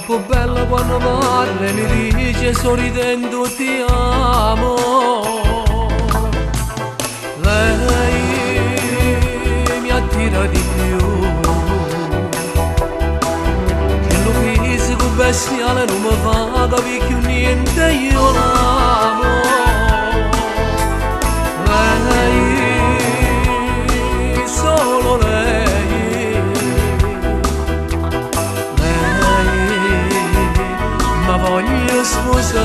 troppo bella quando parla e mi dice sorridendo ti amo. Lei mi attira di più, che lo fisico bestiale non mi fa capire più niente, io l'amo. Lei, solo lei, ma voglio sposare.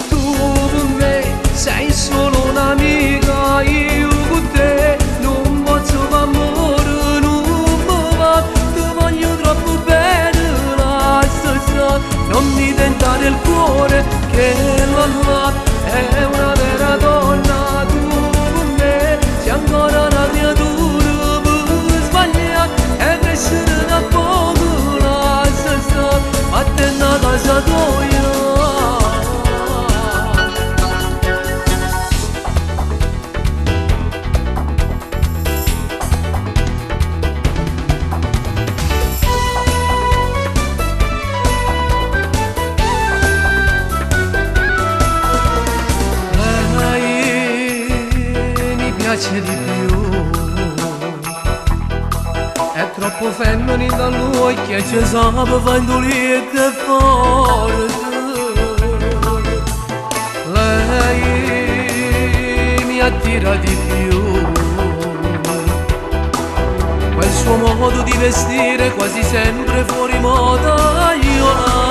Tu con me sei solo un'amica, io con te non posso far amore, non mi va, ti voglio troppo bene la stessa. Non mi tentare il cuore che la è una vera donna, tu con me sei ancora una creatura per sbagliare e crescere da poco la stessa, a te una casa tua. Piace di più, è troppo femminile lui che ci sa fa indolente e forte. Lei mi attira di più, quel suo modo di vestire quasi sempre fuori moda, io la